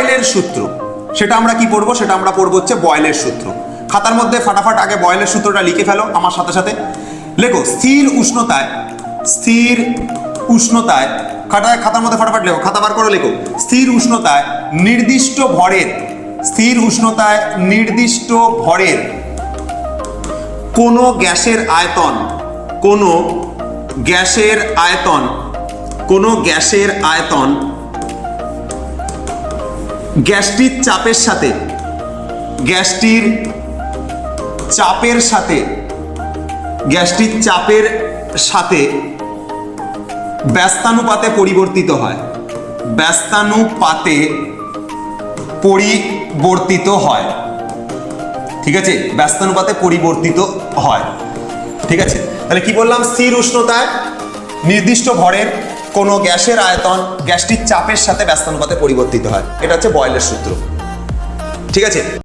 বয়েলের সূত্র, সেটা আমরা কি পড়বো? সেটা আমরা পড়বো হচ্ছে বয়েলের সূত্র। খাতার মধ্যে ফাটাফাট আগে বয়েলের সূত্রটা লিখে ফেলো আমার সাথে সাথে। লেখো স্থির উষ্ণতায় খাতার মধ্যে ফাটাফাট লেখো, খাতা বার করে লেখো। স্থির উষ্ণতায় নির্দিষ্ট ভরের কোনো গ্যাসের আয়তন গ্যাসটির চাপের সাথে ব্যস্তানুপাতে পরিবর্তিত হয়। ঠিক আছে, ব্যস্তানুপাতে পরিবর্তিত হয়। ঠিক আছে, তাহলে কি বললাম? স্থির উষ্ণতায় নির্দিষ্ট ভরের কোনো গ্যাসের আয়তন গ্যাসটির চাপের সাথে ব্যস্তানুপাতে পরিবর্তিত হয়। এটা হচ্ছে বয়েলের সূত্র। ঠিক আছে।